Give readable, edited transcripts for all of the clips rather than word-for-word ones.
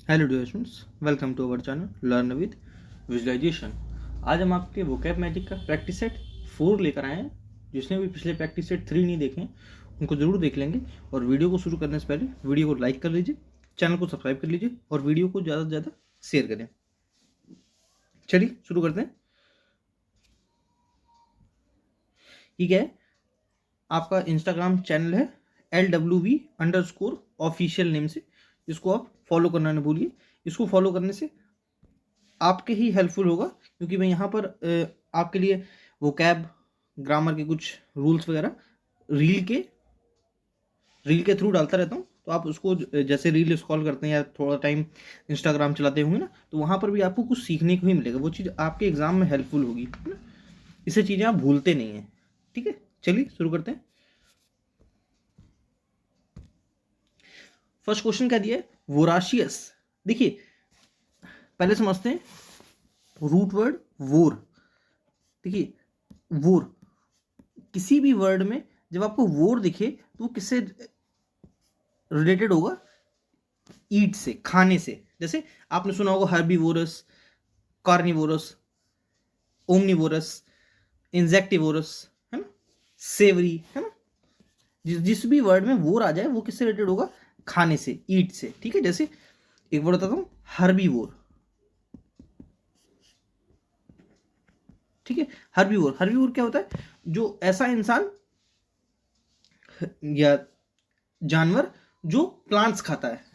Hello dear students, welcome to our channel learn with visualisation. आज हम आपके vocab magic का प्रैक्टिस सेट 4 लेकर आए हैं। जिसने भी पिछले प्रैक्टिस सेट 3 नहीं देखे हैं उनको ज़रूर देख लेंगे। और वीडियो को शुरू करने से पहले वीडियो को लाइक कर लीजिए, चैनल को सब्सक्राइब कर लीजिए और वीडियो को ज़्यादा से ज़्यादा शेयर करें। चलिए शुरू करते हैं। ये क्या है? आपका इंस्टाग्राम चैनल है LWV_ऑफिशियल नेम से। इसको आप फॉलो करना ना भूलिए। इसको फॉलो करने से आपके ही हेल्पफुल होगा, क्योंकि मैं यहाँ पर आपके लिए वोकैब ग्रामर के कुछ रूल्स वगैरह रील के थ्रू डालता रहता हूँ। तो आप उसको जैसे रील स्क्रॉल करते हैं या थोड़ा टाइम इंस्टाग्राम चलाते होंगे ना, तो वहाँ पर भी आपको कुछ सीखने को ही मिलेगा। वो चीज़ आपके एग्जाम में हेल्पफुल होगी, है ना। इससे चीज़ें आप भूलते नहीं हैं। ठीक है, चलिए शुरू करते हैं। फर्स्ट क्वेश्चन क्या दिया है? वोराशियस। देखिए पहले समझते हैं रूट वर्ड वोर। देखिए वोर, किसी भी वर्ड में जब आपको वोर दिखे तो वो किससे रिलेटेड होगा? ईट से, खाने से। जैसे आपने सुना होगा हर्बीवोरस, कार्निवोरस, ओमनिवोरस, इंसेक्टिवोरस, है ना, सेवरी, है ना। जिस भी वर्ड में वोर आ जाए वो किससे रिलेटेड होगा? खाने से, ईट से। ठीक है, जैसे एक वर्ड बताता हूं, हर्बीवोर। ठीक है, हर्बीवोर क्या होता है? जो ऐसा इंसान या जानवर जो प्लांट्स खाता है।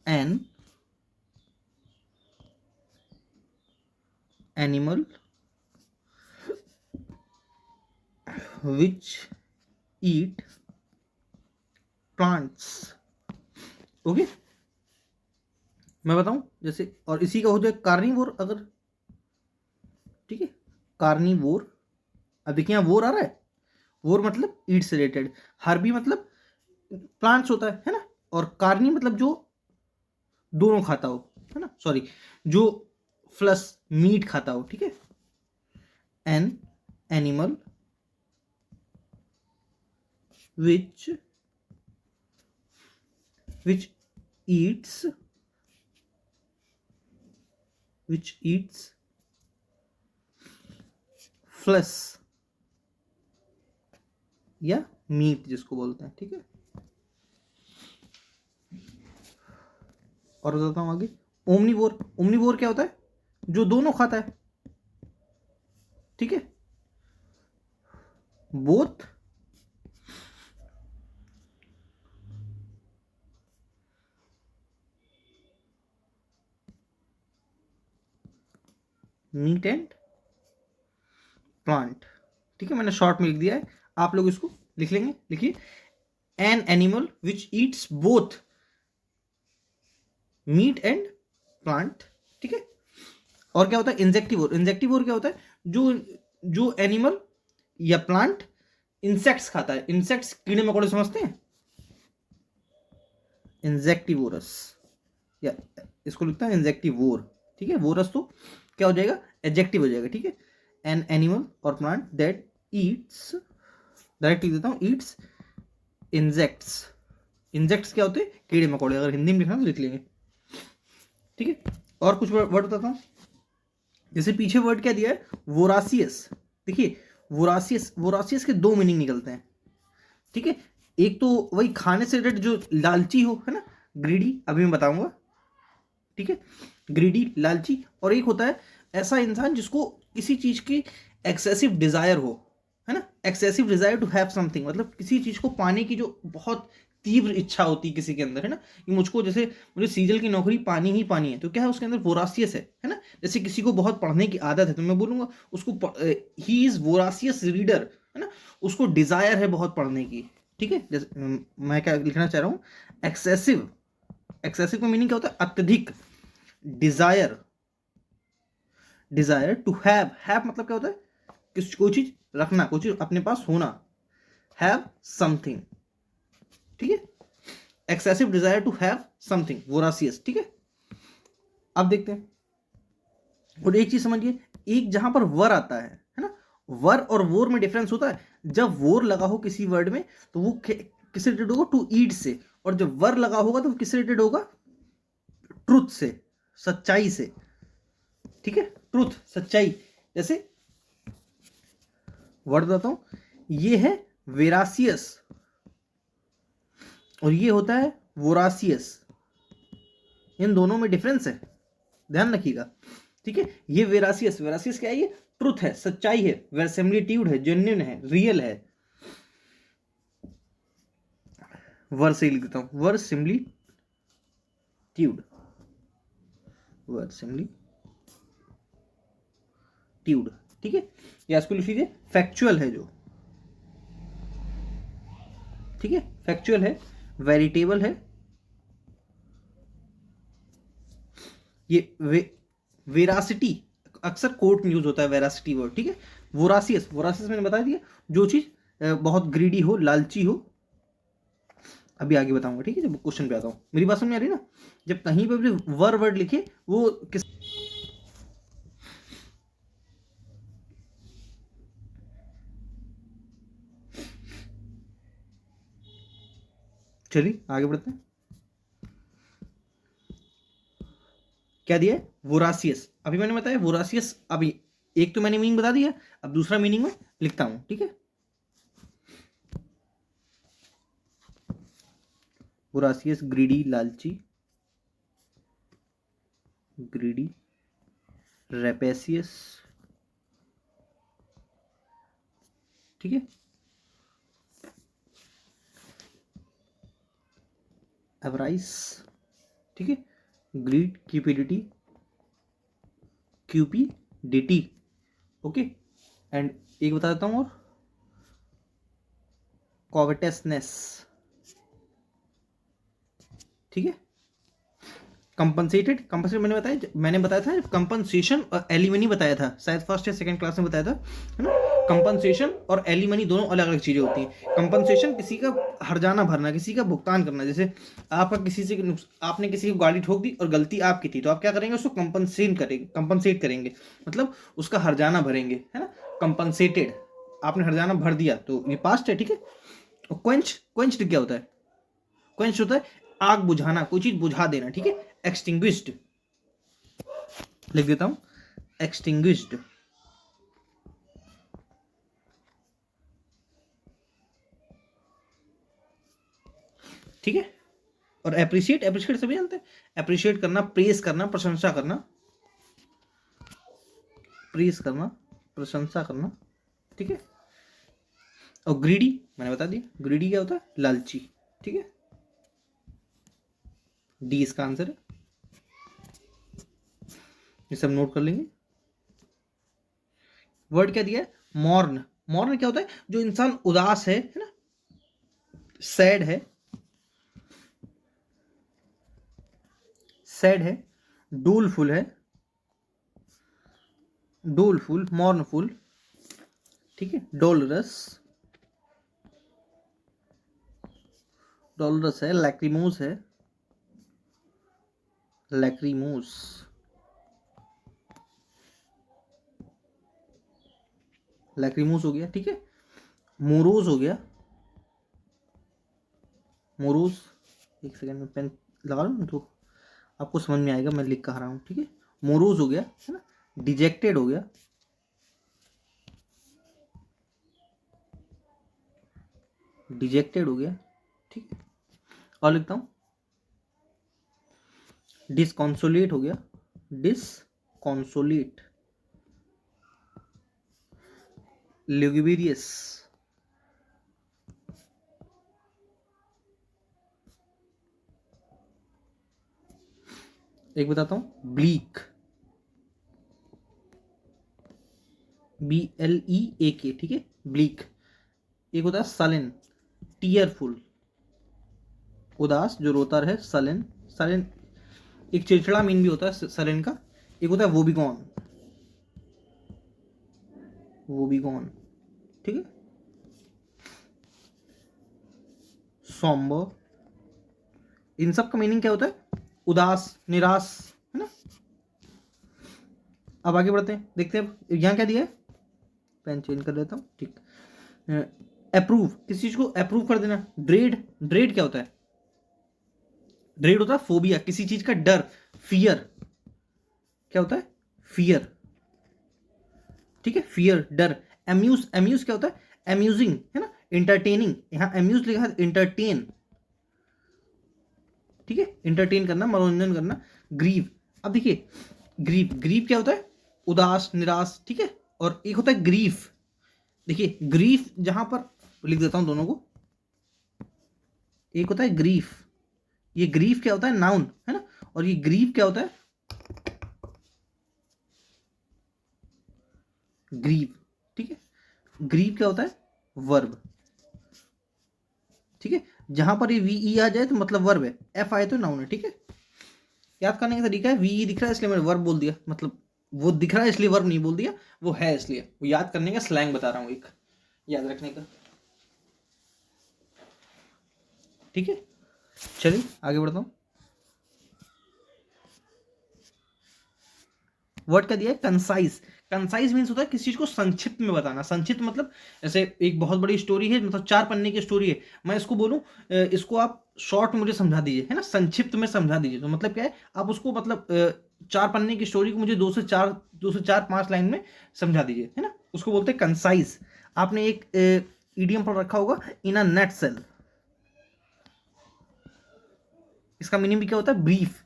एन एनिमल विच ईट प्लांट्स। ओके, मैं बताऊं जैसे, और इसी का हो जाए कार्निवोर अगर। ठीक है, कार्निवोर। अब देखिए यहाँ वोर आ रहा है। वोर मतलब ईट से रिलेटेड, हर्बी मतलब प्लांट्स होता है ना, और कार्नी मतलब जो दोनों खाता हो, है ना, सॉरी, जो फ्लस मीट खाता हो। ठीक है, एन एनिमल विच ईट्स फ्लस या मीट जिसको बोलते हैं। ठीक है, और बताता हूं आगे। ओमनिवोर क्या होता है? जो दोनों खाता है। ठीक है, बोथ मीट एंड प्लांट। ठीक है, मैंने शॉर्ट में लिख दिया है, आप लोग इसको लिख लेंगे। लिखिए, an animal which eats both meat and plant. ठीक है, और क्या होता है? इंजेक्टिवोर क्या होता है? जो जो एनिमल या प्लांट इंसेक्ट्स खाता है। इंसेक्ट्स कीड़े मकोड़े समझते हैं, इंजेक्टिवोरस, या इसको लिखता है इंजेक्टिवोर। ठीक है, वोरस तो क्या हो जाएगा? एडजेक्टिव हो जाएगा। ठीक है, एन एनिमल और प्लांट दैट ईट्स, डायरेक्ट लिख देता हूं, ईट्स इंजेक्ट्स। इंजेक्ट्स क्या होते हैं? कीड़े मकोड़े। अगर हिंदी में लिखना तो लिख लेंगे। ठीक है, और कुछ वर्ड बताता हूं। जैसे पीछे वर्ड क्या दिया है? वोरासियस। देखिए वोरासियस के दो मीनिंग निकलते हैं। ठीक है, एक तो वही खाने से रिलेटेड जो लालची हो, है ना, ग्रीडी, अभी मैं बताऊंगा। ठीक है, ग्रीडी, लालची। और एक होता है ऐसा इंसान जिसको किसी चीज की एक्सेसिव डिजायर हो, है ना, excessive desire to have something, मतलब किसी चीज को पाने की जो बहुत तीव्र इच्छा होती है किसी के अंदर, है ना, कि मुझको, जैसे मुझे सीजल की नौकरी पानी ही पानी है, तो क्या है उसके अंदर? वोरासियस है ना। जैसे किसी को बहुत पढ़ने की आदत है तो मैं बोलूंगा उसको ही इज वोरासियस रीडर, है ना, उसको डिजायर है बहुत पढ़ने की। ठीक है, जैसे मैं क्या लिखना चाह रहा हूं, एक्सेसिव। एक्सेसिव का मीनिंग क्या होता है? अत्यधिक। डिजायर टू हैव मतलब क्या होता है? कोई चीज रखना, कोई चीज अपने पास होना। Have something. ठीक है, excessive desire to have something, voracious. ठीक है, अब देखते हैं। और एक चीज समझिए, एक जहां पर वर आता है ना, वर और वोर में डिफरेंस होता है। जब वोर लगा हो किसी वर्ड में तो वो किससे रिलेटेड होगा? टू ईट से। और जब वर लगा होगा तो वो किससे रिलेटेड होगा? ट्रुथ से, सच्चाई से, ठीक है, ट्रुथ सच्चाई। जैसे वर्ड बताता हूं, ये है वेरासियस और ये होता है वोरासियस, इन दोनों में डिफरेंस है, ध्यान रखिएगा, ठीक है। ये वेरासियस, वेरासियस क्या है, ये ट्रुथ है, सच्चाई है, वेरसेमिलिट्यूड है, जेन्युइन है, रियल है। वर्ड से लिख देता हूं, वर्सिमिलिट्यूड, वर्सिमिलिट्यूड, ठीक है। या इसको लिख लीजिए फैक्चुअल है जो, ठीक है, फैक्चुअल है, वेरिटेबल है, ये वेरासिटी अक्सर कोर्ट में यूज होता है, वेरासिटी वर्ड, ठीक है। वोरासियस, वोरासियस मैंने बता दिया, जो चीज बहुत ग्रीडी हो, लालची हो। अभी आगे बताऊंगा, ठीक है, जब क्वेश्चन पे आता हूं। मेरी बात समझ आ रही है ना? जब कहीं पे भी वर्ड लिखे वो किस, चलिए आगे बढ़ते हैं। क्या दिया है? वोरासियस। अभी मैंने बताया वोरासियस, अभी एक तो मैंने मीनिंग बता दिया, अब दूसरा मीनिंग में लिखता हूं, ठीक है। वोरासियस ग्रीडी, लालची, ग्रीडी, रेपेसियस, ठीक है, एवराइस, ठीक है, greed, cupidity, cupidity, okay. And एक बता देता हूं और, कॉवेटसनेस, ठीक है। कंपनसेटेड, कंपनसेटेड मैंने बताया था कंपनसेशन और एलिमनी बताया था, शायद फर्स्ट या सेकंड क्लास में बताया था, है ना। कंपनसेशन और एलिमनी दोनों अलग अलग चीजें होती हैं। कंपनसेशन किसी का हर्जाना भरना, किसी का भुगतान करना। जैसे आपका किसी से, आपने किसी को गाड़ी ठोक दी और गलती आपकी थी, तो आप क्या करेंगे, उसको कंपनसेट करेंगे, मतलब उसका हर्जाना भरेंगे, है ना। कंपनसेटेड, आपने हर्जाना भर दिया, तो ये पास्ट है, ठीक है। और क्वेंच्ड क्या होता है? क्वेंच होता है आग बुझाना, कोई चीज बुझा देना, ठीक है। एक्सटिंग्विश्ड लिख देता हूं, एक्सटिंग्विश्ड, ठीक है। और एप्रिशिएट, एप्रिशिएट सभी जानते हैं, एप्रिशिएट करना, प्रेस करना, प्रशंसा करना, प्रेस करना, प्रशंसा करना, ठीक है। और ग्रीडी मैंने बता दिया, ग्रीडी क्या होता है? लालची, ठीक है। डी इसका आंसर है, ये सब नोट कर लेंगे। वर्ड क्या दिया है? मॉर्न। मॉर्न क्या होता है? जो इंसान उदास है ना, सैड है, सैड है, डोलफुल है, डोलफुल, मॉर्नफुल, ठीक है। डोलरस, डोलरस है, लैक्रिमोस है, लैक्रिमोस, लैक्रिमोस हो गया, ठीक है। मोरोज हो गया, मोरोज, एक सेकंड में पेन लगा लो तो आपको समझ में आएगा मैं लिख कह रहा हूँ, ठीक है। मोरोज हो गया, है ना। डिजेक्टेड हो गया, डिजेक्टेड हो गया, ठीक है। और लिखता हूँ डिसकॉन्सोलेट हो गया, डिसकॉन्सोलेट, ल्यूगुबिरियस, एक बताता हूं ब्लीक, BLEAK, ठीक है, ब्लीक। एक होता है सलेन, टीयरफुल, उदास जो रोता रहे, सलेन, सलेन एक चिड़चिड़ा मीन भी होता है सलेन का। एक होता है वोबिगॉन, वोबिगॉन, ठीक है। सॉम्बर, इन सब का मीनिंग क्या होता है? उदास, निराश, है ना। अब आगे बढ़ते हैं, देखते हैं यहाँ क्या दिया है, पेन चेंज कर देता हूँ, ठीक। अप्रूव, किसी चीज को अप्रूव कर देना। ड्रेड, ड्रेड क्या होता है? ड्रेड होता है फोबिया, किसी चीज का डर, फियर, क्या होता है? फियर, ठीक है, फियर, डर। अम्यूज, अम्यूज क्या होता है? अम्यूजिंग, है ना, इंटरटेनिंग, यहाँ अम्यूज लिखा है, इंटरटेन, ठीक है, इंटरटेन करना, मनोरंजन करना। ग्रीव, अब देखिए ग्रीव, ग्रीव क्या होता है? उदास, निराश, ठीक है। और एक होता है ग्रीफ, देखिए ग्रीफ जहां पर लिख देता हूं दोनों को, एक होता है ग्रीफ, ये ग्रीफ क्या होता है? नाउन, है ना, और ये ग्रीव क्या होता है? ग्रीव, ठीक है, ग्रीव क्या होता है? वर्ब, ठीक है, जहां पर ये वी आ जाए तो मतलब वर्ब है, एफ आए तो नाउन है, ठीक है। याद करने का तरीका है, वी दिख रहा है इसलिए मैंने वर्ब बोल दिया, मतलब वो दिख रहा है इसलिए वर्ब नहीं बोल दिया, वो है इसलिए, वो याद करने का स्लैंग बता रहा हूँ, एक याद रखने का, ठीक है। चलिए आगे बढ़ता हूँ। वर्ड क्या दिया है? कंसाइज। कंसाइज मीन्स होता है किसी चीज को संक्षिप्त में बताना। संक्षिप्त मतलब जैसे एक बहुत बड़ी स्टोरी है, मतलब 4 पन्ने की स्टोरी है, मैं इसको बोलूं इसको आप शॉर्ट मुझे समझा दीजिए, है ना, संक्षिप्त में समझा दीजिए, तो मतलब क्या है, आप उसको मतलब 4 पन्ने की स्टोरी को मुझे 2 से 4 5 लाइन में समझा दीजिए, है ना, उसको बोलते हैं कंसाइज। आपने एक ईडियम पढ़ रखा होगा, इन अ नेट सेल, इसका मीनिंग भी क्या होता है? ब्रीफ,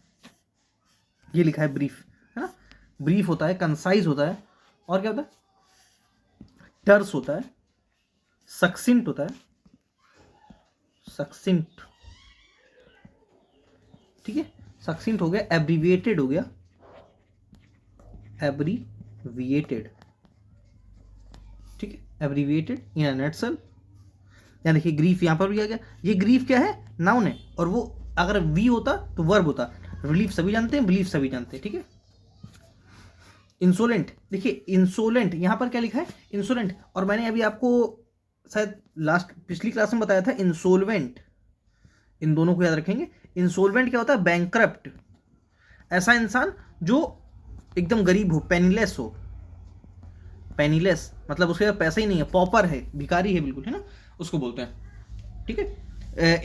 ये लिखा है ब्रीफ, है ना, ब्रीफ होता है, कंसाइज होता है, और क्या होता है? टर्स होता है, सक्सिंट होता है, सक्सिंट, ठीक है, सक्सिंट हो गया, एब्रीविएटेड हो गया, एब्रीविएटेड, ठीक है, एब्रीविएटेड इन अ नटसेल। यानी देखिए ग्रीफ यहां पर भी आ गया, ये ग्रीफ क्या है? नाउन है, और वो अगर वी होता तो वर्ब होता। रिलीफ सभी जानते हैं, बिलीफ सभी जानते हैं, ठीक है। इंसोलेंट, देखिए इंसोलेंट यहां पर क्या लिखा है? इंसोलेंट, और मैंने अभी आपको शायद लास्ट पिछली क्लास में बताया था इंसोल्वेंट, इन दोनों को याद रखेंगे। इंसोल्वेंट क्या होता है? बैंकरप्ट, ऐसा इंसान जो एकदम गरीब हो, पेनीलेस हो, पेनीलेस मतलब उसके पास पैसा ही नहीं है, पॉपर है, भिखारी है बिल्कुल, है ना, उसको बोलते हैं, ठीक है।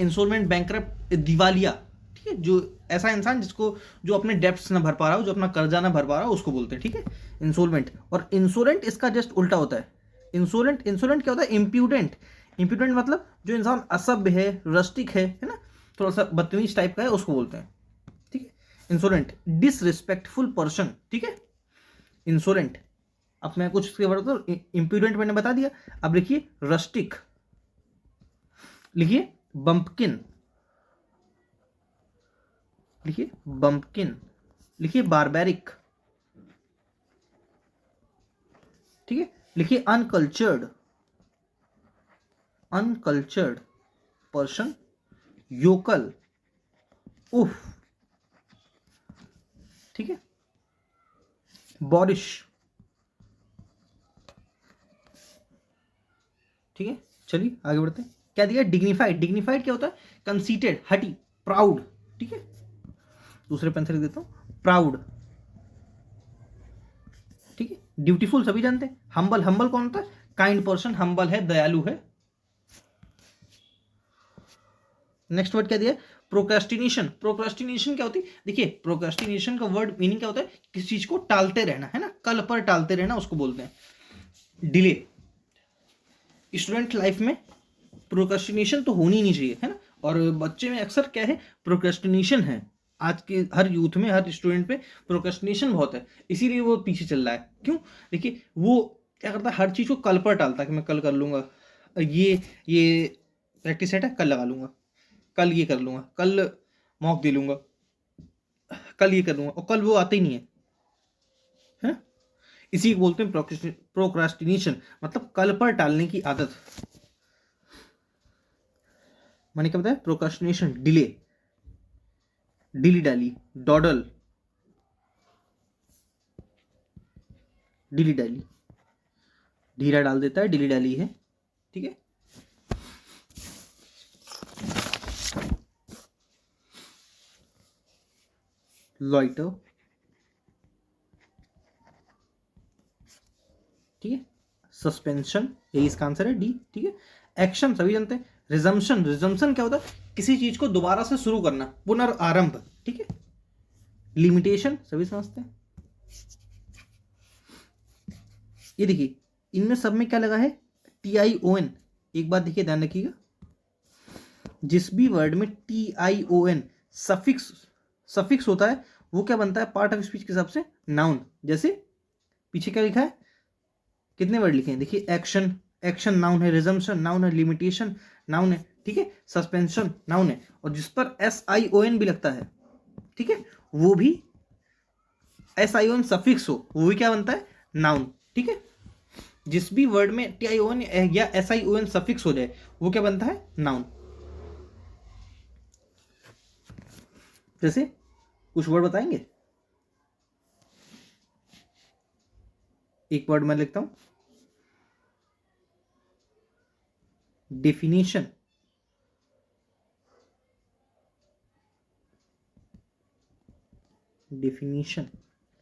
इंसोल्वेंट, बैंकरप्ट, दिवालिया, ठीक है, जो ऐसा इंसान जिसको, जो अपने डेब्ट्स ना भर पा रहा हो, जो अपना कर्जा ना भर पा रहा हो, उसको बोलते हैं, ठीक है, इंसोल्वेंट। और इंसोलेंट इसका जस्ट उल्टा होता है। इंसोलेंट, इंसोलेंट क्या होता है? इम्प्यूडेंट, इम्प्यूडेंट मतलब जो इंसान असभ्य है, रस्टिक है ना, थोड़ा सा बदतमीज टाइप का है, उसको बोलते हैं, ठीक है, इंसोलेंट। डिसरिस्पेक्टफुल पर्सन, ठीक है, इंसोलेंट। अब मैं कुछ उसके वर्ड तो इम्प्यूडेंट मैंने बता दिया, अब लिखिए रस्टिक, लिखिए बम्पकिन, लिखिए बम्पकिन, लिखिए बारबैरिक, ठीक है, लिखिए अनकल्चर्ड, अनकल्चर्ड पर्सन, योकल, उफ, ठीक है, बॉरिश, ठीक है। चलिए आगे बढ़ते हैं। क्या दिया? डिग्निफाइड, डिग्निफाइड क्या होता है? कंसीटेड, हटी, प्राउड, ठीक है, दूसरे पेन से लिख देता हूं, प्राउड, ठीक है। ड्यूटीफुल सभी जानते हैं। हम्बल, हम्बल कौन होता है? काइंड पर्सन, हम्बल है, दयालु है। नेक्स्ट वर्ड क्या दिया? प्रोक्रेस्टिनेशन, प्रोक्रेस्टिनेशन क्या होती है? देखिए प्रोक्रेस्टिनेशन का वर्ड मीनिंग क्या होता है? किसी चीज को टालते रहना, है ना, कल पर टालते रहना, उसको बोलते हैं डिले। स्टूडेंट लाइफ में प्रोक्रेस्टिनेशन तो होनी नहीं चाहिए, है ना, और बच्चे में अक्सर क्या है? प्रोक्रेस्टिनेशन है, आज के हर यूथ में, हर स्टूडेंट पे प्रोक्रेस्टिनेशन बहुत है, इसीलिए वो पीछे चल रहा है। क्यों? देखिए वो क्या करता है? हर चीज को कल पर टालता है कि मैं कल कर लूंगा, ये प्रैक्टिस सेट है, कल लगा लूंगा, कल ये कर लूंगा, कल मॉक दे लूंगा, कल ये कर लूंगा, और कल वो आते ही नहीं है। इसी को बोलते हैं प्रोक्रास्टिनेशन, मतलब कल पर टालने की आदत। मैंने क्या बताया? प्रोक्रास्टिनेशन, डिले, डिली डाली, डॉडल, डिली डाली, ढीला डाल देता है, डिली डाली है, ठीक है। लॉइटर, ठीक है। सस्पेंशन, यही इसका आंसर है, डी, ठीक है। एक्शन सभी जानते हैं। रिजम्पशन, रिजम्पशन क्या होता है? किसी चीज को दोबारा से शुरू करना, पुनर्आरंभ, ठीक है। लिमिटेशन सभी समझते हैं। ये देखिए इनमें सब में क्या लगा है, TION। एक बात देखिए ध्यान रखिएगा, जिस भी वर्ड में TION सफिक्स होता है वो क्या बनता है पार्ट ऑफ स्पीच के हिसाब से नाउन। जैसे पीछे क्या लिखा है, कितने वर्ड लिखे हैं देखिए, एक्शन नाउन है, रिजम्पशन नाउन है, लिमिटेशन नाउन है, ठीक है, सस्पेंशन नाउन है, और जिस पर SION भी लगता है, ठीक है, वो भी SION सफिक्स हो वो भी क्या बनता है नाउन, ठीक है। जिस भी वर्ड में TION या SION सफिक्स हो जाए वो क्या बनता है नाउन। जैसे कुछ वर्ड बताएंगे, एक वर्ड मैं लिखता हूं, डेफिनेशन,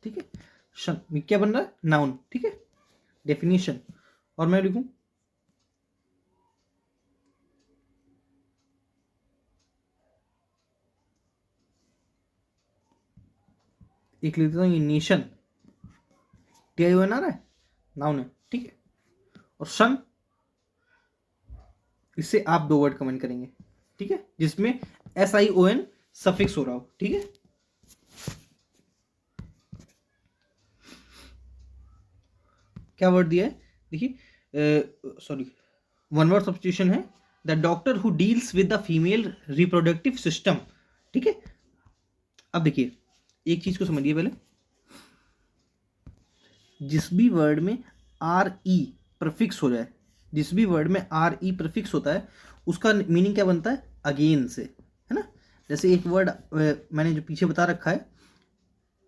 ठीक है, शन क्या बन रहा है नाउन, ठीक है, डेफिनेशन। और मैं लिखूं एक लिख देता हूं, ये नेशन, TION आ रहा है नाउन है, ठीक है। और सन, इससे आप 2 वर्ड कमेंट करेंगे, ठीक है, जिसमें SION सफिक्स हो रहा हो, ठीक है। क्या वर्ड दिया है देखिए, सॉरी, वन वर्ड सब्स्टिट्यूशन है, the doctor who deals with the female reproductive system, ठीक है। अब देखिए एक चीज को समझिए पहले, जिस भी वर्ड में RE प्रीफिक्स हो जाए, जिस भी वर्ड में RE प्रीफिक्स होता है उसका मीनिंग क्या बनता है अगेन से, है ना। जैसे एक वर्ड मैंने जो पीछे बता रखा है,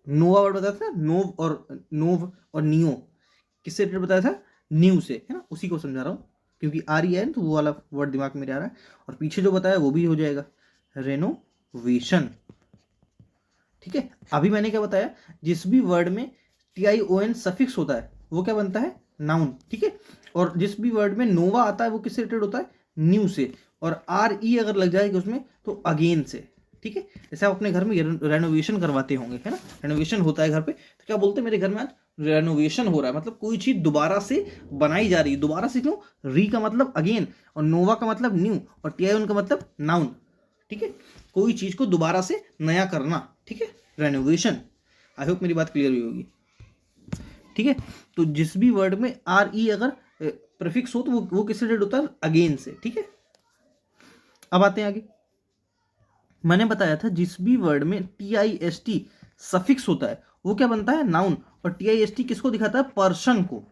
नोवा वर्ड बताया था, नोव और नियो किससे रिलेटेड बताया था, न्यू से, है ना, उसी को समझा रहा हूँ क्योंकि RE है तो वो वाला वर्ड दिमाग में आ रहा है। और पीछे जो बताया वो भी हो जाएगा रेनोवेशन, ठीक है। अभी मैंने क्या बताया, जिस भी वर्ड में TION सफिक्स होता है वो क्या बनता है नाउन, ठीक है। और जिस भी वर्ड में नोवा आता है वो किससे रिलेटेड होता है न्यू से, और RE अगर लग जाएगा उसमें तो अगेन से, ठीक है। जैसे आप अपने घर में रेनोवेशन करवाते होंगे, है ना, रेनोवेशन होता है घर पे तो क्या बोलते हैं, मेरे घर में आज रेनोवेशन हो रहा है, मतलब कोई चीज दोबारा से बनाई जा रही है। दोबारा से क्यों, री का मतलब अगेन, और नोवा का मतलब न्यू, और TION का मतलब नाउन, ठीक है, कोई चीज को दोबारा से नया करना, ठीक है, रेनोवेशन। आई होप मेरी बात क्लियर हुई होगी, ठीक है। तो जिस भी वर्ड में RE अगर प्रीफिक्स हो तो वो किससे रिलेटेड होता है अगेन से, ठीक है। अब आते हैं आगे, मैंने बताया था जिस भी वर्ड में TIST सफिक्स होता है वो क्या बनता है नाउन, और TIST किसको दिखाता है पर्सन को,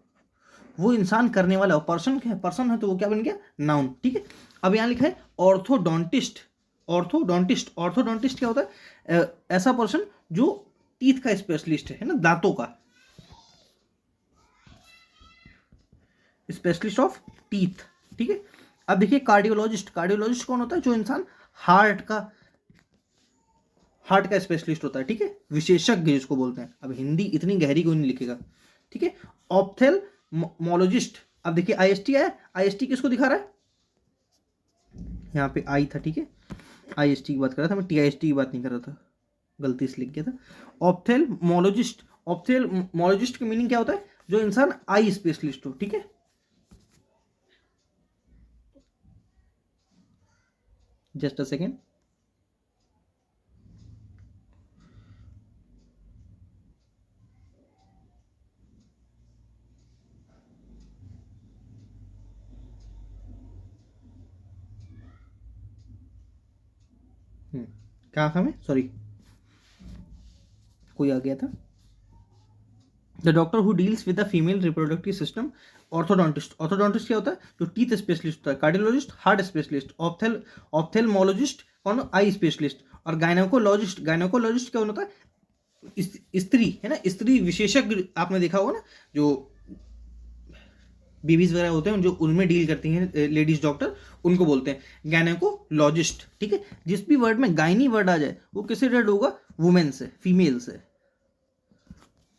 वो इंसान करने वाला, पर्सन क्या है, पर्सन है तो वो क्या बन गया नाउन, ठीक है। अब यहां लिखा है ऑर्थोडोंटिस्ट, ऑर्थोडोंटिस्ट क्या होता है, ऐसा पर्सन जो टीथ का स्पेशलिस्ट है ना, दांतों का स्पेशलिस्ट ऑफ टीथ, ठीक है। अब देखिए कार्डियोलॉजिस्ट कौन होता है, जो इंसान हार्ट का स्पेशलिस्ट होता है, ठीक है, विशेषज्ञ जिसको बोलते हैं। अब हिंदी इतनी गहरी कोई नहीं लिखेगा, ठीक है। ऑप्थेल्मोलॉजिस्ट, अब देखिए IST आया, IST किसको दिखा रहा है, यहाँ पे आई था, ठीक है, IST की बात कर रहा था मैं, TIST की बात नहीं कर रहा था, गलती से लिख गया था। ऑप्थेल्मोलॉजिस्ट की मीनिंग क्या होता है, जो इंसान आई स्पेशलिस्ट हो, ठीक है। जस्ट अ सेकेंड, कहाँ था मैं, सॉरी कोई आ गया था। The doctor who deals with the female reproductive system, orthodontist क्या होता है, जो टीथ स्पेशलिस्ट होता है। कार्डियोलॉजिस्ट हार्ट स्पेशलिस्ट, ऑप्थेल्मोलॉजिस्ट कौन, आई स्पेशलिस्ट। और गायनोकोलॉजिस्ट क्या होता है, स्त्री, है ना, स्त्री विशेषज्ञ, आपने देखा होगा ना, जो बेबीज वगैरह होते हैं जो उनमें डील करती हैं लेडीज डॉक्टर, उनको बोलते हैं गायनेकोलॉजिस्ट, ठीक है। जिस भी वर्ड में गायनी वर्ड आ जाए वो किससे रिलेटेड होगा, वुमेन से, फीमेल से,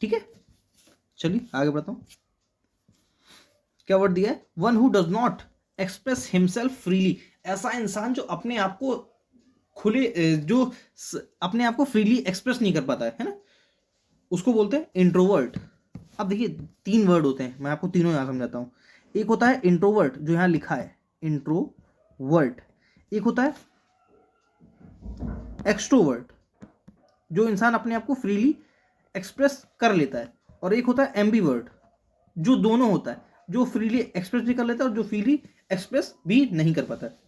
ठीक है। चलिए आगे बढ़ता हूं, क्या वर्ड दिया है, one who does not express himself freely, ऐसा इंसान जो अपने आप को खुले जो अपने आप को फ्रीली एक्सप्रेस नहीं कर पाता है ना, उसको बोलते हैं इंट्रोवर्ट। अब देखिए 3 वर्ड होते हैं, मैं आपको तीनों यहाँ समझाता हूँ। एक होता है इंट्रोवर्ट जो यहाँ लिखा है इंट्रोवर्ट, एक होता है एक्सट्रोवर्ट जो इंसान अपने आप को फ्रीली एक्सप्रेस कर लेता है, और एक होता है एम्बीवर्ट जो दोनों होता है, जो फ्रीली एक्सप्रेस भी कर लेता है और जो फ्रीली एक्सप्रेस भी नहीं कर पाता है।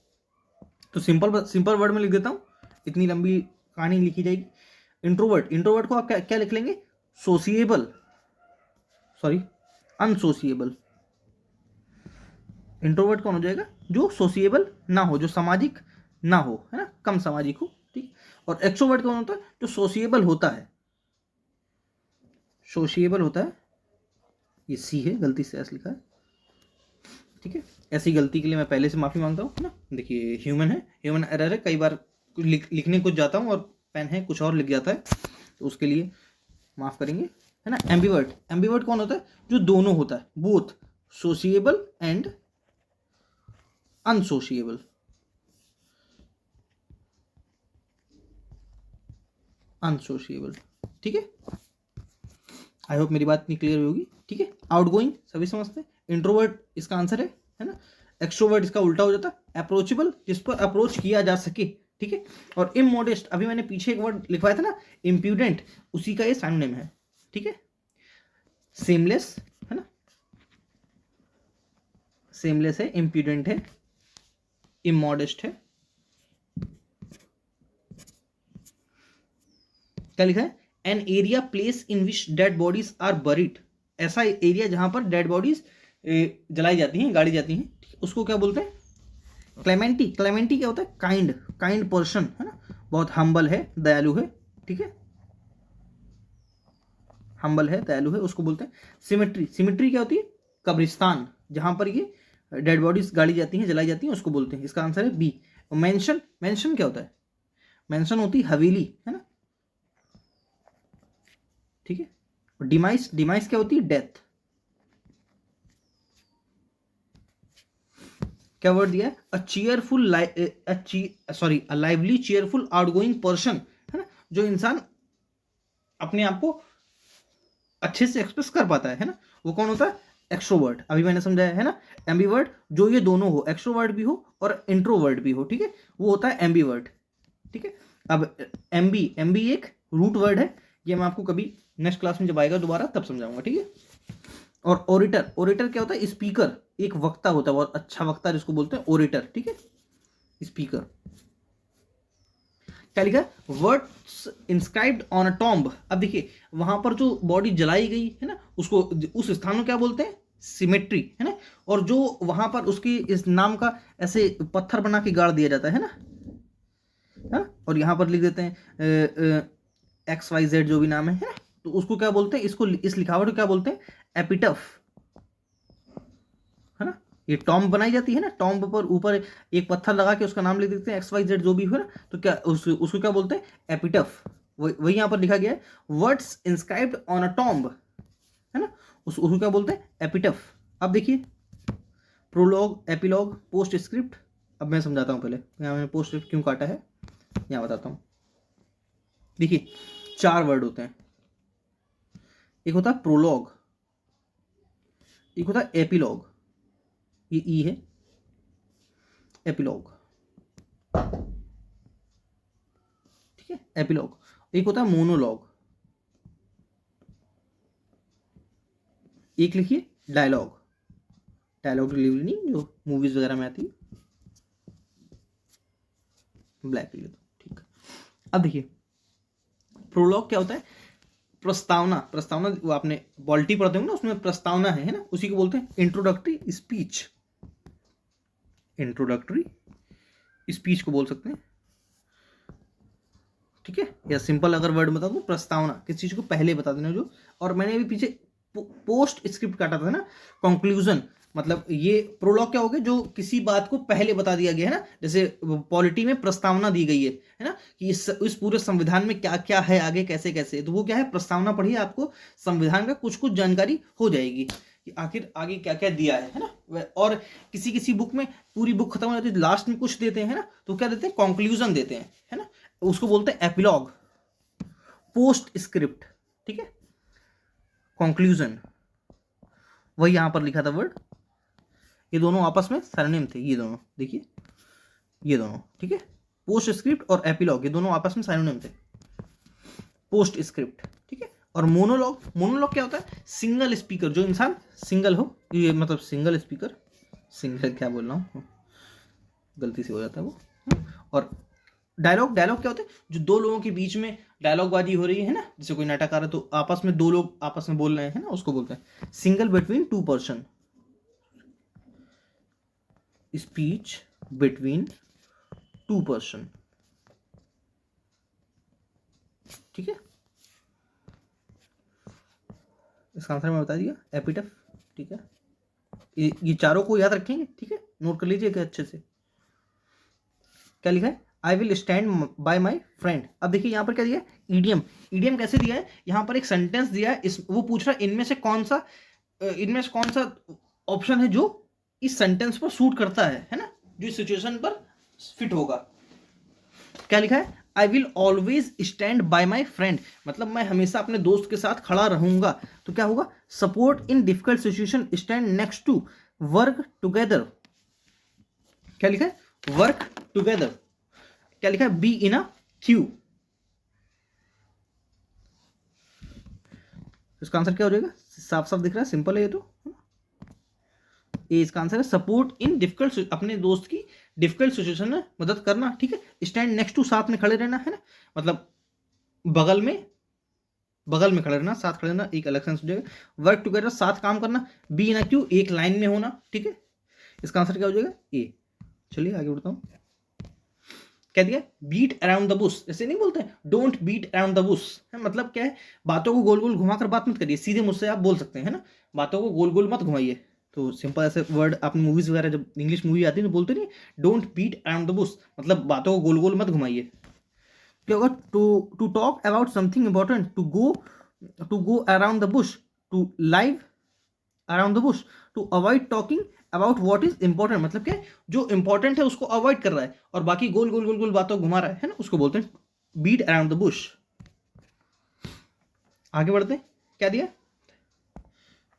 तो सिंपल वर्ड में लिख देता हूँ, इतनी लंबी कहानी लिखी जाएगी। इंट्रोवर्ट को आप क्या लिख लेंगे, अनसोसिएबल। इंट्रोवर्ट कौन हो जाएगा, जो सोसिएबल ना हो, जो सामाजिक ना हो, है ना, कम सामाजिक हो, ठीक। और एक्सट्रोवर्ट कौन होता है, जो सोसिएबल होता है, ये सी है, गलती से एस लिखा है, ठीक है। ऐसी गलती के लिए मैं पहले से माफी मांगता हूँ, है ना। देखिए ह्यूमन एरर है, कई बार लिखने कुछ जाता हूँ और पेन है कुछ और लिख जाता है, तो उसके लिए माफ करेंगे, है ना। एम्बीवर्ट कौन होता है, जो दोनों होता है, बोथ सोशिएबल एंड अनसोशिएबल। ठीक है, आई होप मेरी बात इतनी क्लियर होगी, ठीक है। आउटगोइंग सभी समझते हैं, इंट्रोवर्ट इसका आंसर है ना। एक्सट्रोवर्ट इसका उल्टा हो जाता है अप्रोचेबल, जिस पर अप्रोच किया जा सके, ठीक है। और इमोडेस्ट, अभी मैंने पीछे एक वर्ड लिखवाया था ना इम्प्यूडेंट, उसी का ये सिनोनिम है, ठीक है। सेमलेस, है ना, सेमलेस है, इम्प्यूडेंट है, इमोडेस्ट है, क्या लिखा है, an area place in which dead bodies are buried, ऐसा एरिया जहां पर डेड बॉडीज जलाई जाती हैं, गाड़ी जाती हैं, उसको क्या बोलते हैं, क्लेमेंटी। क्लेमेंटी क्या होता है, काइंड पर्सन, है ना, बहुत हम्बल है, दयालु है, ठीक है, हम्बल है, दयालु है, उसको बोलते हैं। सिमेट्री क्या होती है, कब्रिस्तान, जहां पर ये डेड बॉडीज गाड़ी जाती हैं, जलाई जाती हैं, उसको बोलते हैं। इसका आंसर है बी। मेंशन क्या होता है, मेंशन होती है हवेली, है ना, ठीक है। डिमाइस क्या होती है, डेथ। क्या वर्ड दिया है, a lively cheerful outgoing person, है ना, जो इंसान अपने आप को अच्छे से एक्सप्रेस कर पाता है ना, वो कौन होता है, एक्सट्रोवर्ट। अभी मैंने समझाया है ना। एम्बीवर्ट जो ये दोनों हो, एक्सट्रोवर्ट भी हो और इंट्रोवर्ट भी हो, ठीक है, वो होता है एम्बीवर्ट, ठीक है। अब एमबी एक रूट वर्ड है, ये मैं आपको कभी नेक्स्ट क्लास में जब आएगा दोबारा तब समझाऊंगा, ठीक है। और ओरेटर क्या होता है, स्पीकर, एक वक्ता होता है, बहुत अच्छा वक्ता जिसको बोलते हैं ओरेटर, ठीक है, स्पीकर। क्या लिखा है, words inscribed on a tomb. अब देखिए वहां पर जो बॉडी जलाई गई है ना, उसको उस स्थान को क्या बोलते हैं, सिमेट्री, है ना। और जो वहां पर उसकी इस नाम का ऐसे पत्थर बना के गाड़ दिया जाता है ना, और यहां पर लिख देते हैं XYZ जो भी नाम है ना, तो उसको क्या बोलते हैं, इसको इस लिखावट को क्या बोलते हैं, एपिटफ, है ना। ये टॉम्ब बनाई जाती है ना, टॉम्ब पर ऊपर एक पत्थर लगा के उसका नाम लिख देते हैं XYZ जो भी हो ना, तो क्या उसको क्या बोलते हैं, एपिटफ। वही यहां पर लिखा गया है, words inscribed on a tomb, है ना, उसको क्या बोलते हैं, एपिटफ। अब देखिए प्रोलॉग, एपिलॉग, पोस्ट स्क्रिप्ट। अब मैं समझाता हूं, पहले यहां मैंने पोस्ट स्क्रिप्ट क्यों काटा है यहां बताता हूं। देखिए 4 वर्ड होते हैं, एक होता है प्रोलॉग, एक होता है एपिलॉग, ये ई है, एपिलॉग, ठीक है, एपिलॉग। एक होता है मोनोलॉग, एक लिखिए डायलॉग डिलीवरी नहीं जो मूवीज वगैरह में आती है, ब्लैक लिख दो, ठीक। अब देखिए प्रोलॉग क्या होता है, प्रस्तावना। वो आपने पॉलिटी पढ़ते होंगे ना, उसमें प्रस्तावना है ना, उसी को बोलते हैं इंट्रोडक्टरी स्पीच को बोल सकते हैं, ठीक है। या सिंपल अगर वर्ड बता दूं, प्रस्तावना, किसी चीज को पहले बता देना जो। और मैंने अभी पीछे पोस्ट स्क्रिप्ट काटा था ना, कंक्लूजन, मतलब ये प्रोलॉग क्या हो गया, जो किसी बात को पहले बता दिया गया है ना, जैसे पॉलिटी में प्रस्तावना दी गई है ना, कि इस पूरे संविधान में क्या क्या है, आगे कैसे कैसे, तो वो क्या है, प्रस्तावना पढ़िए, आपको संविधान का कुछ कुछ जानकारी हो जाएगी। कि आखिर आगे क्या क्या दिया है ना। और किसी किसी बुक में पूरी बुक खत्म हो जाती है, लास्ट में कुछ देते हैं ना, तो क्या देते हैं, कंक्लूजन देते हैं, है ना, उसको बोलते हैं एपिलॉग, पोस्ट स्क्रिप्ट, ठीक है, कंक्लूजन, वही यहां पर लिखा था वर्ड। ये दोनों आपस में सिनोनिम थे, ये दोनों देखिए, ये दोनों, ठीक है, पोस्ट स्क्रिप्ट और एपिलॉग, ये दोनों आपस में सिनोनिम थे, पोस्ट स्क्रिप्ट, ठीक है। और मोनोलॉग, मोनोलॉग क्या होता है, सिंगल स्पीकर, जो इंसान सिंगल हो, ये मतलब सिंगल स्पीकर, सिंगल क्या बोल रहा हूँ, गलती से हो जाता है वो। और डायलॉग, डायलॉग क्या होता है, जो दो लोगों के बीच में डायलॉग बाजी हो रही है ना, जैसे कोई नाटक आ रहा है तो आपस में दो लोग आपस में बोल रहे हैं ना, उसको बोलते हैं single between two person, speech between two person, ठीक है। इसका आंसर मैं बता दिया, एपिटफ, ठीक है। ये चारों को याद रखेंगे, ठीक है, नोट कर लीजिएगा अच्छे से। क्या लिखा है, I will stand by my friend. अब देखिए यहाँ पर क्या दिया है, ईडियम, ईडियम कैसे दिया है, यहाँ पर एक सेंटेंस दिया है, इस वो पूछ रहा है इनमें से कौन सा ऑप्शन है जो इस सेंटेंस पर सूट करता है ना, जो इस सिचुएशन पर फिट होगा। क्या लिखा है, I will always stand by my friend, मतलब मैं हमेशा अपने दोस्त के साथ खड़ा रहूंगा। तो क्या होगा, support in difficult situation, stand next to, work together. क्या लिखा है, वर्क टुगेदर। क्या लिखा है, बी इन अ क्यू। इसका आंसर क्या हो जाएगा, साफ साफ दिख रहा है, सिंपल है ये तो। ये इसका आंसर है, सपोर्ट इन डिफिकल्ट, अपने दोस्त की डिफिकल्ट सिचुएशन में मदद करना, ठीक है। स्टैंड नेक्स्ट टू, साथ में खड़े रहना, है ना, मतलब बगल में खड़े रहना, साथ खड़े रहना, एक अलग सेंस हो जाएगा। वर्क टुगेदर, साथ काम करना। बी इन अ क्यू, एक लाइन में होना, ठीक है। इसका आंसर क्या हो जाएगा, ए। चलिए आगे बढ़ता हूं। क्या दिया, बीट अराउंड द बुश, ऐसे नहीं बोलते हैं, don't beat around the bush, है मतलब क्या है, बातों को गोल गोल घुमाकर बात मत करिए, सीधे मुझसे आप बोल सकते हैं, है ना, बातों को गोल गोल मत घुमाइए। तो सिंपल ऐसे वर्ड आपने मूवीज वगैरह जब इंग्लिश मूवी आती है तो बोलते नहीं, don't beat around the bush, मतलब बातों को गोल गोल मत घुमाइए। क्या होगा, to talk about something important, to go around the bush, to live around the bush, to avoid talking about what is important, मतलब क्या है, जो इंपॉर्टेंट है उसको अवॉइड कर रहा है और बाकी गोल गोल गोल गोल बातों घुमा रहा है ना, उसको बोलते हैं बीट अराउंड द बुश। आगे बढ़ते हैं, क्या दिया,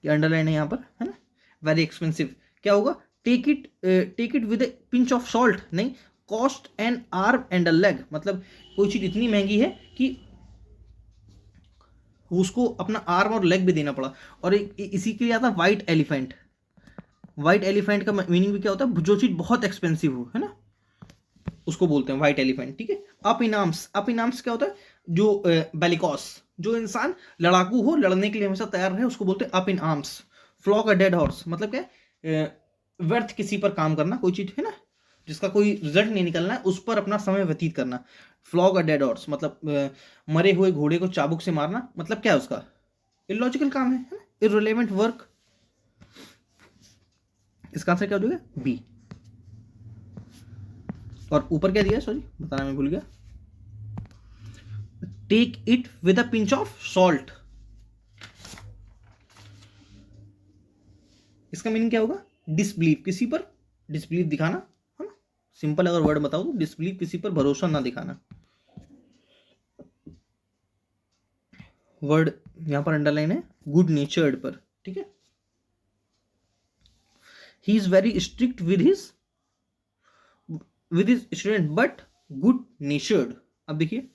क्या अंडरलाइन है यहाँ पर, है ना, वेरी एक्सपेंसिव। क्या होगा, take it with a pinch of salt, नहीं, cost an arm and a leg, मतलब कोई चीज इतनी महंगी है कि उसको अपना आर्म और लेग भी देना पड़ा। और इसी के लिए आता है व्हाइट एलिफेंट। व्हाइट एलिफेंट का मीनिंग भी क्या होता है, जो चीज बहुत एक्सपेंसिव हो, है ना, उसको बोलते हैं व्हाइट एलिफेंट, ठीक है। Up in arms, up in arms क्या होता है, जो बेलिकॉस, जो इंसान लड़ाकू हो, लड़ने के लिए हमेशा तैयार रहे, उसको बोलते हैं up in arms. Flog a dead horse, मतलब क्या है, व्यर्थ किसी पर काम करना, कोई चीज है ना जिसका कोई रिजल्ट नहीं निकलना है, उस पर अपना समय व्यतीत करना। फ्लॉग अ डेड हॉर्स मतलब मरे हुए घोड़े को चाबुक से मारना, मतलब क्या है उसका, इलॉजिकल काम है ना, इररिलेवेंट वर्क। इसका आंसर क्या हो जाएगा, बी। और ऊपर क्या दिया, सॉरी बताना मैं भूल गया, take it with a pinch of salt. इसका मीनिंग क्या होगा, डिसबिलीव, किसी पर डिसबिलीव दिखाना, है ना, सिंपल अगर वर्ड बताओ तो डिसबिलीव, किसी पर भरोसा ना दिखाना। वर्ड यहां पर अंडरलाइन है, गुड नेचर्ड पर, ठीक है। He is very strict with his student but good नेचर्ड। अब देखिए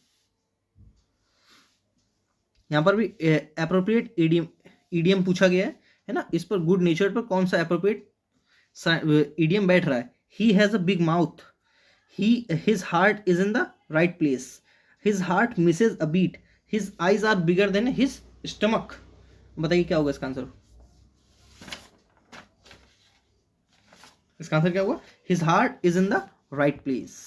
यहां पर भी अप्रोप्रिएट ईडियम, ईडियम पूछा गया है ना, इस पर गुड नेचर्ड पर कौन सा अप्रोप्रिएट ईडियम बैठ रहा है, he has a big mouth, he his heart is in the right place, his heart misses a beat, his eyes are bigger than his stomach. बताइए क्या होगा इसका आंसर, इसका आंसर क्या होगा, his heart is in the right place.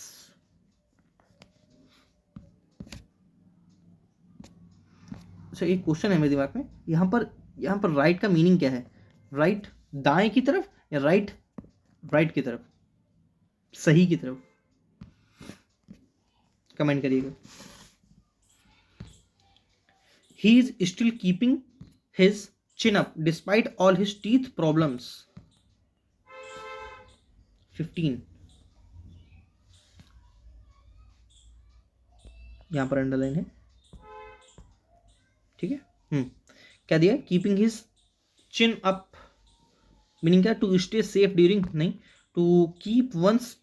अच्छा एक question है मेरे दिमाग में, यहाँ पर राइट का मीनिंग क्या है, राइट दाएं की तरफ या राइट राइट की तरफ, सही की तरफ, कमेंट करिएगा। He is still keeping his chin up despite all his teeth problems. 15 यहां पर अंडरलाइन है, ठीक है। क्या दिया? Keeping his chin up, meaning क्या? टू स्टे सेफ ड्यूरिंग, नहीं, to keep one's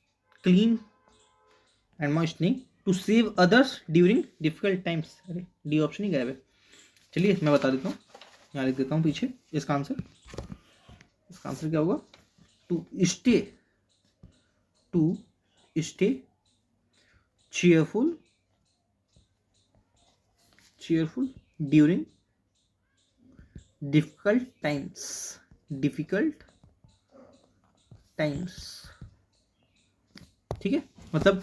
clean and moist, नहीं, to save others during difficult times. अरे डी ऑप्शन ही गायब है। चलिए मैं बता देता हूँ, यहाँ लिख देता हूँ पीछे इसका आंसर। इसका आंसर क्या होगा? To stay cheerful during difficult times, ठीक है। मतलब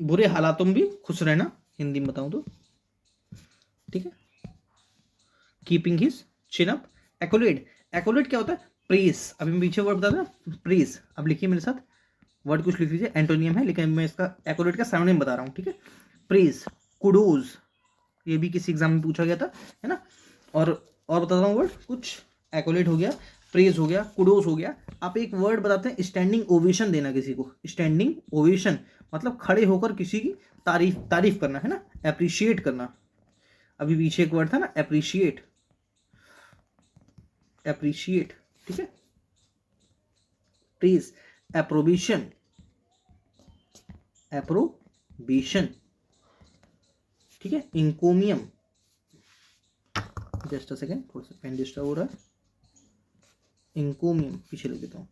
बुरे हालातों में भी खुश रहना, हिंदी में बताऊं तो, ठीक है। कीपिंग हिज चिन अप, एक्कोलेड क्या होता है? प्रेस। अभी मैं पीछे वर्ड बता दूं, प्रेस। अब लिखिए मेरे साथ, वर्ड कुछ लिख लीजिए, एंटोनियम है लेकिन मैं इसका एक्कोलेड का सिनोनिम बता रहा हूँ, ठीक है। प्रेस, कुडोज, ये भी किसी एग्जाम में पूछा गया था, है ना। और बताता हूँ वर्ड कुछ, एक्कोलेड हो गया, प्रेज हो गया, कुडोज हो गया। आप एक वर्ड बताते हैं, स्टैंडिंग ओवेशन देना किसी को। स्टैंडिंग ओवेशन मतलब खड़े होकर किसी की तारीफ करना, है ना, एप्रिशिएट करना। अभी पीछे एक वर्ड था ना, एप्रिशिएट, ठीक है। प्रेज, एप्रोबेशन, ठीक है। इंकोमियम, जस्ट अ सेकेंड, थोड़ा सा पेन डिस्टर्ब हो रहा है। इंकोमियम पीछे लिख देता हूं,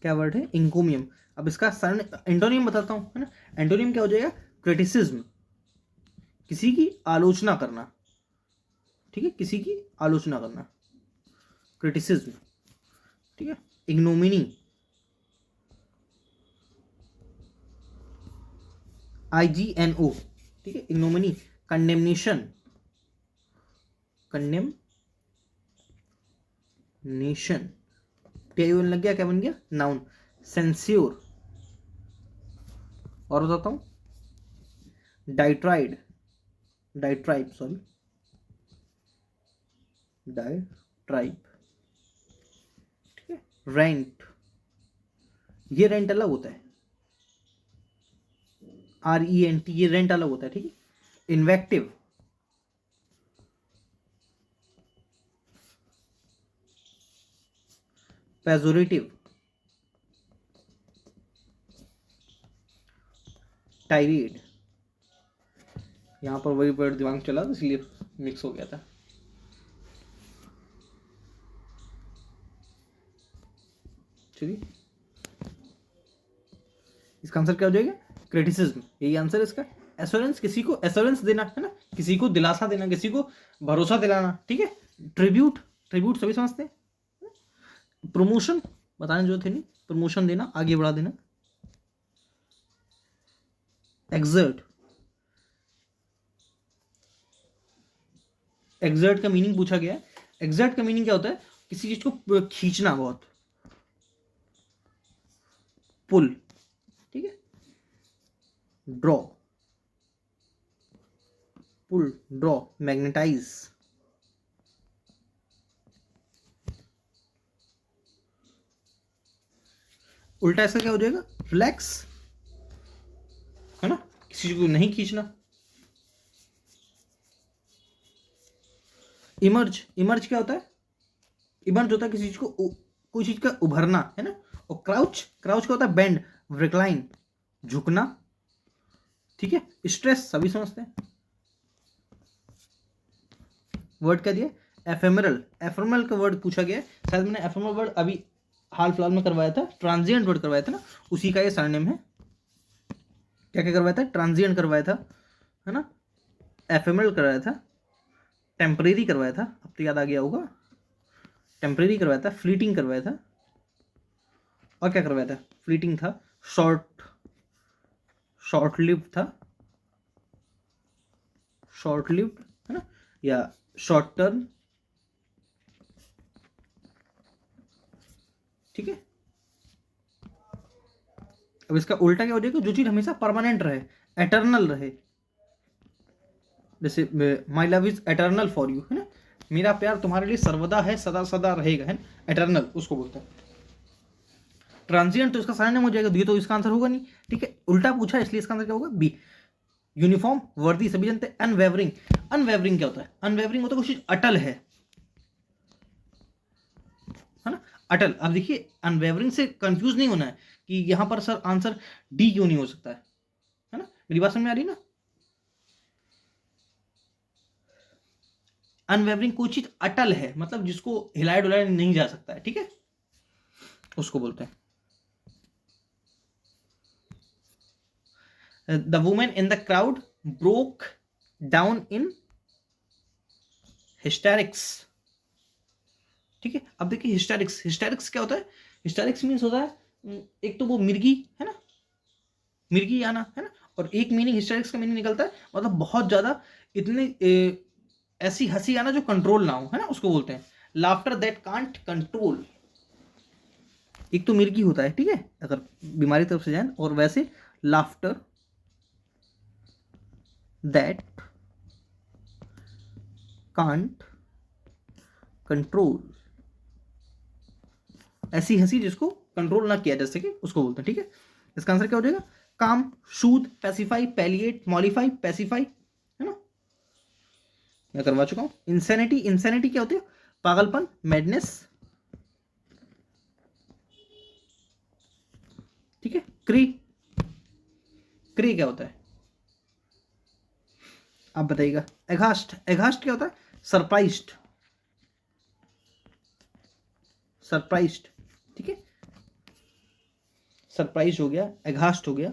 क्या वर्ड है? इंकोमियम। अब इसका एंटोनियम बताता हूं, है ना। एंटोनियम क्या हो जाएगा? क्रिटिसिज्म, किसी की आलोचना करना, ठीक है, किसी की आलोचना करना, क्रिटिसिज्म, ठीक है। इग्नोमिनी, IGNO, ठीक है, इग्नोमिनी। कंडेमनेशन, टेन लग गया, क्या बन गया? नाउन। सेंस्योर, और बताता हूं, डाइट्राइब, ठीक है। रेंट, ये रेंट अलग होता है, RENT, ये रेंट अलग होता है, ठीक है। इन्वेक्टिव, पेजोरेटिव, टाइरेड। यहां पर वही वर्ड दिमाग चला तो इसलिए मिक्स हो गया था। चलिए इसका आंसर क्या हो जाएगा? क्रिटिसिज्म, यही आंसर है इसका। एश्योरेंस, किसी को एश्योरेंस देना, है ना, किसी को दिलासा देना, किसी को भरोसा दिलाना, ठीक है। ट्रिब्यूट सभी समझते हैं। प्रमोशन बताने की जरूरत है नहीं, प्रमोशन देना, आगे बढ़ा देना। एक्सर्ट का मीनिंग पूछा गया है। एक्सर्ट का मीनिंग क्या होता है? किसी चीज को खींचना बहुत, पुल, ठीक है। ड्रॉ, मैग्नेटाइज, उल्टा ऐसा क्या हो जाएगा? रिलैक्स, है ना, किसी को नहीं खींचना। इमर्ज क्या होता है? इमर्ज होता है किसी चीज को, कोई चीज का उभरना, है ना। और क्राउच क्या होता है? बेंड, रिक्लाइन, झुकना, ठीक है। स्ट्रेस सभी समझते हैं। वर्ड क्या दिया? एफेमरल का वर्ड पूछा गया है। शायद मैंने एफेमरल वर्ड अभी हाल फिलहाल में करवाया था, ट्रांजिएंट वर्ड करवाया था ना, उसी का ये सरनेम है। क्या करवाया था? ट्रांजिएंट करवाया था, है ना, एफेमरल करवाया था, टेम्परेरी करवाया था, अब तो याद आ गया होगा। टेम्परेरी करवाया था, फ्लीटिंग करवाया था, और क्या करवाया था? फ्लीटिंग था, शॉर्ट लिव्ड था, है ना, या शॉर्ट टर्म, ठीक है। अब इसका उल्टा क्या हो जाएगा, जो चीज हमेशा परमानेंट रहे, एटर्नल रहे, जैसे my love is eternal for you, है ना, मेरा प्यार तुम्हारे लिए सर्वदा है, सदा सदा रहेगा, है ना, एटर्नल उसको बोलते हैं। ट्रांजिएंट तो इसका साइनोनिम हो जाएगा, ये तो इसका आंसर होगा नहीं, ठीक है, उल्टा पूछा इसलिए इसका आंसर क्या होगा, बी। यूनिफॉर्म, वर्दी, सभी जानते हैं। अनवेवरिंग, अनवेवरिंग क्या होता है, अनवेवरिंग होता है कुछ चीज अटल है ना, अटल। अब देखिए अनवेवरिंग से कंफ्यूज नहीं होना है कि यहां पर सर आंसर डी क्यों नहीं हो सकता है ना, मेरी बात समझ में आ रही ना। अनवेवरिंग कोई चीज अटल है, मतलब जिसको हिलाया डुलाया नहीं जा सकता है, ठीक है, उसको बोलते हैं। The women in the crowd broke down in hysterics, ठीक है। अब देखिए हिस्टेरिक्स, हिस्टेरिक्स क्या होता है, हिस्टेरिक्स मीन्स होता है एक तो वो मिर्गी, है ना, मिर्गी आना, है ना, और एक मीनिंग हिस्टेरिक्स का मीनिंग निकलता है मतलब बहुत ज्यादा इतनी ऐसी हंसी आना जो कंट्रोल ना हो, है ना, उसको बोलते हैं। लाफ्टर दैट कांट कंट्रोल, एक तो मिर्गी होता है, ठीक है, अगर बीमारी तरफ से जाए, और वैसे लाफ्टर दैट कांट कंट्रोल, ऐसी हंसी जिसको कंट्रोल ना किया जा सके उसको बोलते हैं, ठीक है। इसका आंसर क्या हो जाएगा, काम, शूद, पैसिफाई, पैलिएट, मॉडिफाई, पैसिफाई, है ना, मैं करवा चुका हूं। इंसैनिटी, इंसैनिटी क्या होती है, पागलपन, मैडनेस, ठीक है। क्री, क्री क्या होता है आप बताइएगा। एघास्ट, एघास्ट क्या होता है, सरप्राइज्ड, सरप्राइज्ड, ठीक है, सरप्राइज हो गया, एघास्ट हो गया।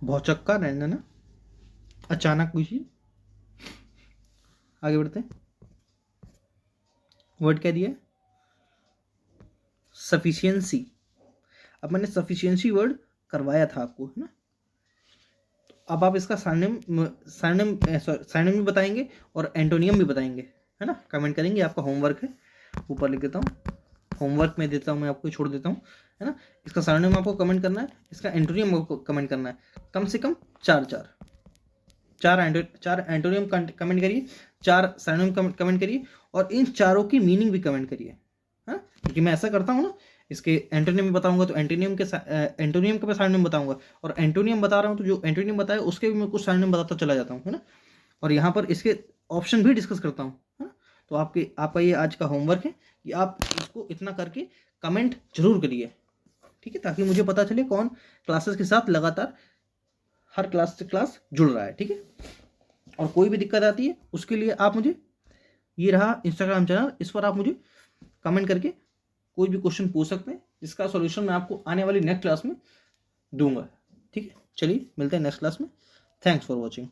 भौचक्का रहना ना, अचानक कोई चीज। आगे बढ़ते हैं, वर्ड क्या दिया है, सफिशियंसी। अब मैंने सफिशियंसी वर्ड करवाया था आपको, है ना, अब आप इसका साइनोनिम, साइनोनिम भी बताएंगे और एंटोनियम भी बताएंगे, है ना, कमेंट करेंगे, आपका होमवर्क है, ऊपर लिख देता हूँ, होमवर्क में देता हूँ मैं आपको, छोड़ देता हूँ, है ना। इसका साइनोनिम आपको कमेंट करना है, इसका एंटोनियम आपको कमेंट करना है, कम से कम चार एंटोनियम कमेंट करिए, 4 साइनोनिम कमेंट करिए, और इन चारों की मीनिंग भी कमेंट करिए, है ना, क्योंकि मैं ऐसा करता हूँ ना, इसके एंटोनियम भी बताऊंगा तो एंटोनियम के एंटोनियम का मैं साइनोनिम बताऊंगा, और एंटोनियम बता रहा हूँ तो जो एंटोनियम बताया उसके भी मैं कुछ साइनोनिम बताता चला जाता हूँ, है ना, और यहाँ पर इसके ऑप्शन भी डिस्कस करता हूँ, है ना। तो आपका ये आज का होमवर्क है कि आप इसको इतना करके कमेंट जरूर करिए, ठीक है, ताकि मुझे पता चले कौन क्लासेस के साथ लगातार हर क्लास से क्लास जुड़ रहा है, ठीक है। और कोई भी दिक्कत आती है उसके लिए आप मुझे, ये रहा इंस्टाग्राम चैनल, इस पर आप मुझे कमेंट करके कोई भी क्वेश्चन पूछ सकते हैं, जिसका सॉल्यूशन मैं आपको आने वाली नेक्स्ट क्लास में दूंगा, ठीक है। चलिए मिलते हैं नेक्स्ट क्लास में, थैंक्स फॉर वॉचिंग।